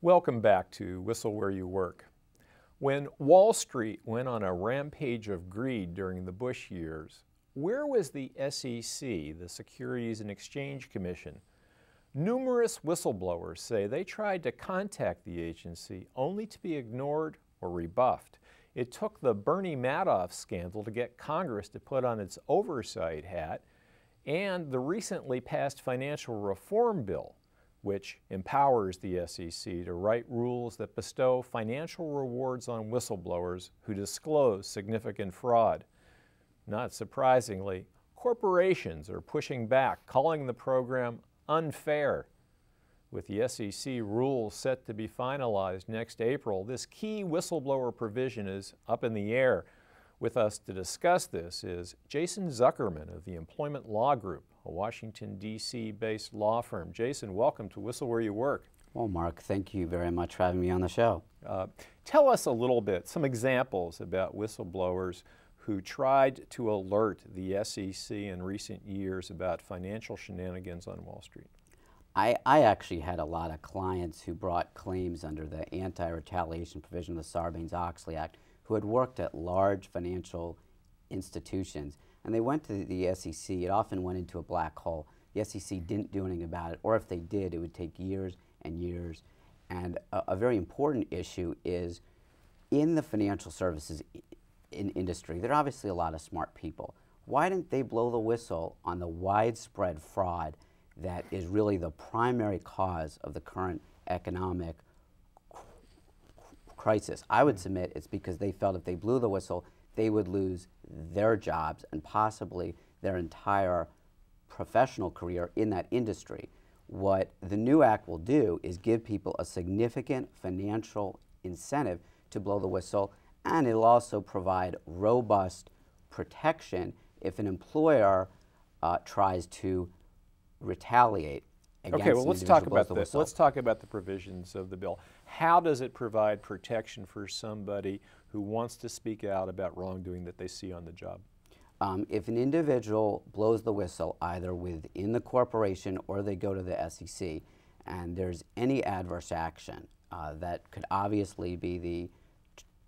Welcome back to Whistle Where You Work. When Wall Street went on a rampage of greed during the Bush years, where was the SEC, the Securities and Exchange Commission? Numerous whistleblowers say they tried to contact the agency only to be ignored or rebuffed. It took the Bernie Madoff scandal to get Congress to put on its oversight hat, and the recently passed financial reform bill, which empowers the SEC to write rules that bestow financial rewards on whistleblowers who disclose significant fraud. Not surprisingly, corporations are pushing back, calling the program unfair. With the SEC rules set to be finalized next April, this key whistleblower provision is up in the air. With us to discuss this is Jason Zuckerman of the Employment Law Group, a Washington, D.C.-based law firm. Jason, welcome to Whistle Where You Work. Well, Mark, thank you very much for having me on the show. Tell us a little bit, some examples about whistleblowers who tried to alert the SEC in recent years about financial shenanigans on Wall Street. I actually had a lot of clients who brought claims under the anti-retaliation provision of the Sarbanes-Oxley Act who had worked at large financial institutions. And they went to the SEC. It often went into a black hole. The SEC didn't do anything about it, or if they did, it would take years and years. And a very important issue is in the financial services industry, there are obviously a lot of smart people. Why didn't they blow the whistle on the widespread fraud that is really the primary cause of the current economic crisis? I would submit it's because they felt if they blew the whistle, they would lose their jobs and possibly their entire professional career in that industry. What the new act will do is give people a significant financial incentive to blow the whistle, and it'll also provide robust protection if an employer tries to retaliate against Okay, well, let's talk about this. whistle. Let's talk about the provisions of the bill. How does it provide protection for somebody who wants to speak out about wrongdoing that they see on the job? If an individual blows the whistle, either within the corporation or they go to the SEC, and there's any adverse action, that could obviously be the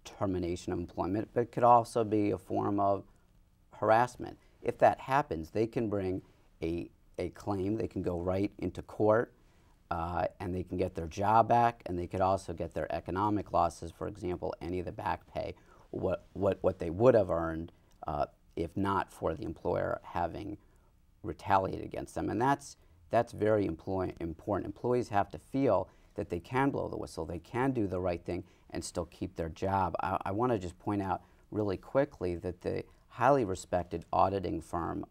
termination of employment, but could also be a form of harassment. If that happens, they can bring a claim. They can go right into court, and they can get their job back, and they could also get their economic losses, for example, any of the back pay, what they would have earned if not for the employer having retaliated against them. And that's very important. Employees have to feel that they can blow the whistle, they can do the right thing and still keep their job. I want to just point out really quickly that the highly respected auditing firm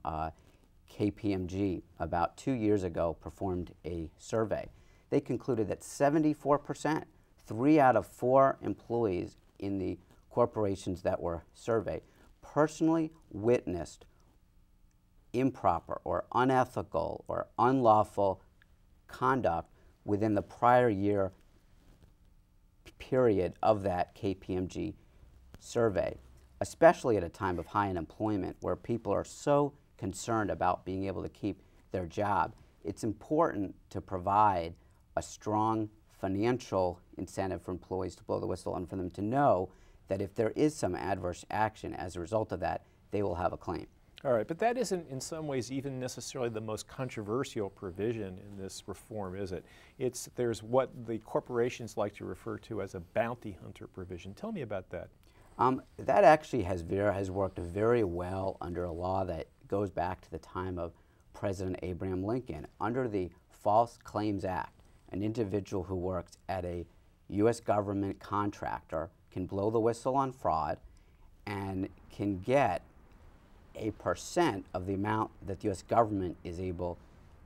KPMG about 2 years ago performed a survey. They concluded that 74%, 3 out of 4 employees in the corporations that were surveyed, personally witnessed improper or unethical or unlawful conduct within the prior year period of that KPMG survey, especially at a time of high unemployment where people are so concerned about being able to keep their job. It's important to provide a strong financial incentive for employees to blow the whistle and for them to know that if there is some adverse action as a result of that, they will have a claim. All right, but that isn't in some ways even necessarily the most controversial provision in this reform, is it? There's what the corporations like to refer to as a bounty hunter provision. Tell me about that. That actually has worked very well under a law that goes back to the time of President Abraham Lincoln. Under the False Claims Act, an individual who works at a U.S. government contractor can blow the whistle on fraud and can get a % of the amount that the U.S. government is able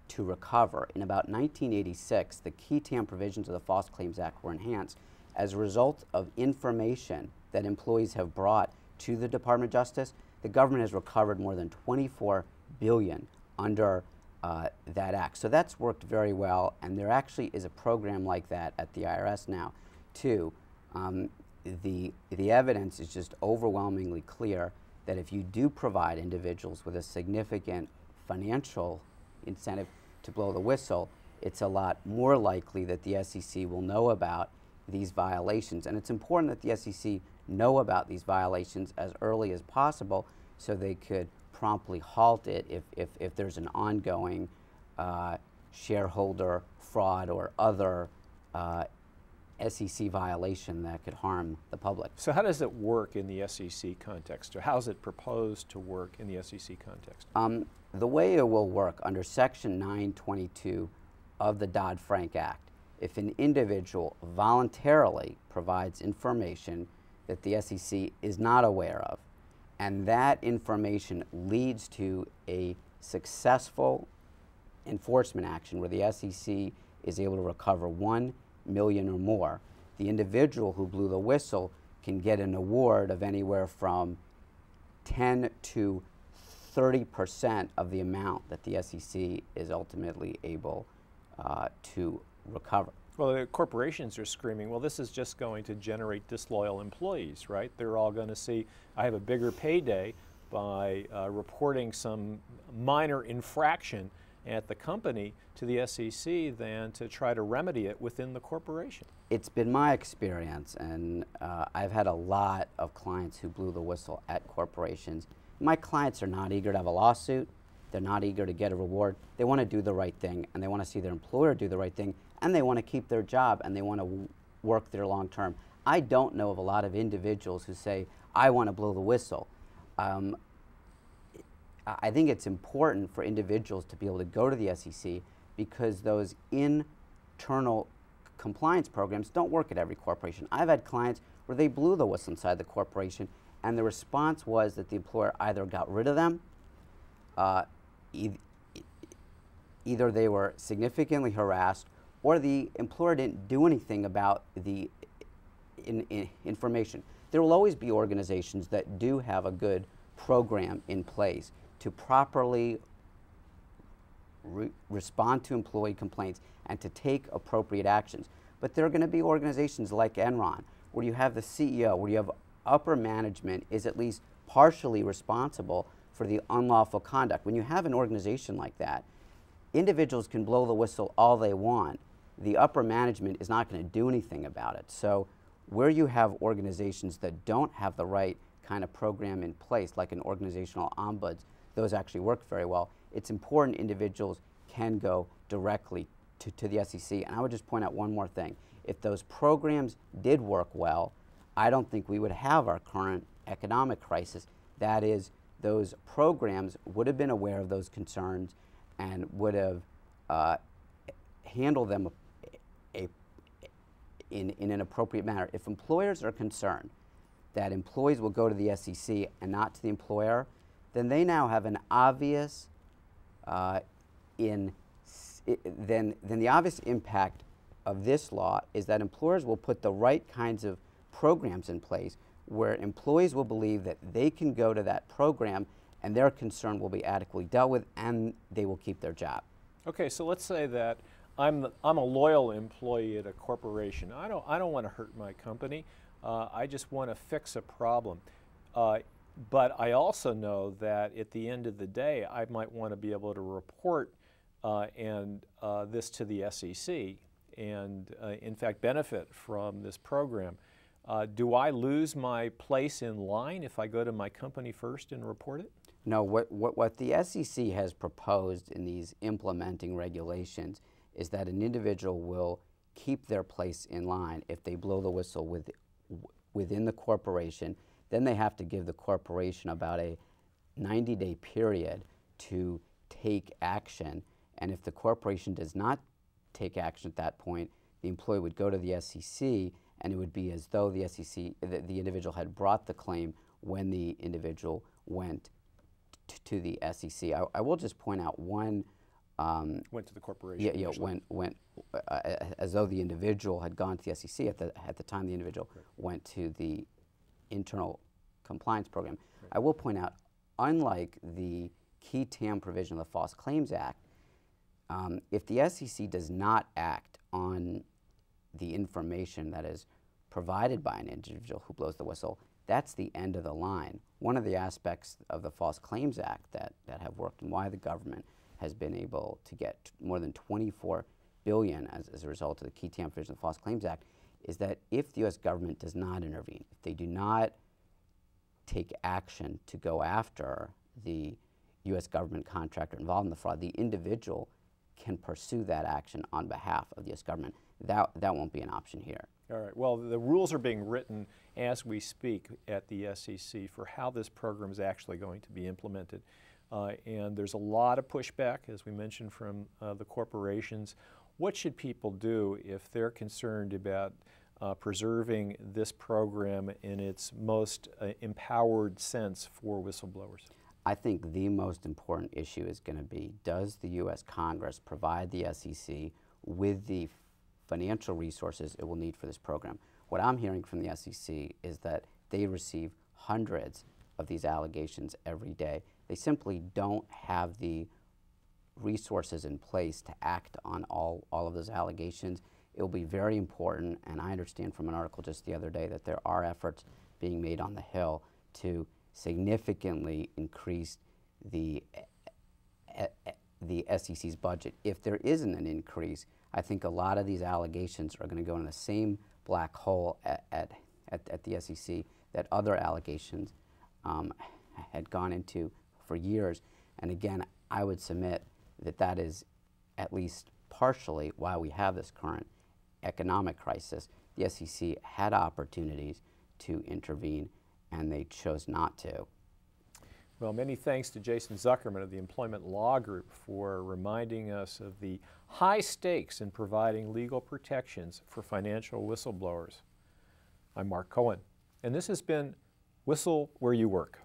to recover. In about 1986, the key TAM provisions of the False Claims Act were enhanced as a result of information that employees have brought to the Department of Justice. The government has recovered more than $24 billion under that act. So that's worked very well, and there actually is a program like that at the IRS now, too. The evidence is just overwhelmingly clear that if you do provide individuals with a significant financial incentive to blow the whistle, it's a lot more likely that the SEC will know about these violations. And it's important that the SEC know about these violations as early as possible so they could promptly halt it if there's an ongoing shareholder fraud or other SEC violation that could harm the public. So how does it work in the SEC context, or how is it proposed to work in the SEC context? The way it will work under Section 922 of the Dodd-Frank Act, if an individual voluntarily provides information that the SEC is not aware of, and that information leads to a successful enforcement action where the SEC is able to recover $1 million or more, the individual who blew the whistle can get an award of anywhere from 10 to 30% of the amount that the SEC is ultimately able to recover. Well, the corporations are screaming, well, this is just going to generate disloyal employees, right? They're all going to see, I have a bigger payday by reporting some minor infraction at the company to the SEC than to try to remedy it within the corporation. It's been my experience, and I've had a lot of clients who blew the whistle at corporations. My clients are not eager to have a lawsuit. They're not eager to get a reward. They want to do the right thing, and they want to see their employer do the right thing, and they want to keep their job, and they want to work there long term. I don't know of a lot of individuals who say, I want to blow the whistle. I think it's important for individuals to be able to go to the SEC because those internal compliance programs don't work at every corporation. I've had clients where they blew the whistle inside the corporation, and the response was that the employer either got rid of them, either they were significantly harassed, or the employer didn't do anything about the information. There will always be organizations that do have a good program in place to properly respond to employee complaints and to take appropriate actions. But there are going to be organizations like Enron, where you have the CEO, where you have upper management is at least partially responsible for the unlawful conduct. When you have an organization like that, individuals can blow the whistle all they want. The upper management is not going to do anything about it. So where you have organizations that don't have the right kind of program in place, like an organizational ombuds, those actually work very well. It's important individuals can go directly to the SEC. And I would just point out one more thing. If those programs did work well, I don't think we would have our current economic crisis. That is, those programs would have been aware of those concerns and would have handled them in an appropriate manner. If employers are concerned that employees will go to the SEC and not to the employer, then they now have an obvious, then the obvious impact of this law is that employers will put the right kinds of programs in place where employees will believe that they can go to that program and their concern will be adequately dealt with and they will keep their job. Okay, so let's say that I'm a loyal employee at a corporation. I don't want to hurt my company. I just want to fix a problem. But I also know that at the end of the day, I might want to be able to report this to the SEC and, in fact, benefit from this program. Do I lose my place in line if I go to my company first and report it? No, what the SEC has proposed in these implementing regulations is that an individual will keep their place in line if they blow the whistle within the corporation. Then they have to give the corporation about a 90-day period to take action. And if the corporation does not take action at that point, the employee would go to the SEC, and it would be as though the SEC, the individual had brought the claim when the individual went to the SEC. I will just point out one. Went to the corporation. Yeah, went as though the individual had gone to the SEC at the time the individual went to the internal compliance program. Right. I will point out, unlike the key TAM provision of the False Claims Act, if the SEC does not act on the information that is provided by an individual who blows the whistle, that's the end of the line. One of the aspects of the False Claims Act that have worked and why the government has been able to get more than $24 billion as a result of the key TAM provision of the False Claims Act, is that if the U.S. government does not intervene, if they do not take action to go after the U.S. government contractor involved in the fraud, the individual can pursue that action on behalf of the U.S. government. That won't be an option here. All right. Well, the rules are being written as we speak at the SEC for how this program is actually going to be implemented. And there's a lot of pushback, as we mentioned, from the corporations. What should people do if they're concerned about preserving this program in its most empowered sense for whistleblowers? I think the most important issue is going to be, does the U.S. Congress provide the SEC with the financial resources it will need for this program? What I'm hearing from the SEC is that they receive hundreds of these allegations every day. They simply don't have the resources in place to act on all of those allegations. It will be very important, and I understand from an article just the other day that there are efforts being made on the Hill to significantly increase the SEC's budget. If there isn't an increase, I think a lot of these allegations are going to go in the same black hole at the SEC that other allegations had gone into for years. And again, I would submit that that is at least partially why we have this current economic crisis. The SEC had opportunities to intervene, and they chose not to. Well, many thanks to Jason Zuckerman of the Employment Law Group for reminding us of the high stakes in providing legal protections for financial whistleblowers. I'm Mark Cohen, and this has been Whistle Where You Work.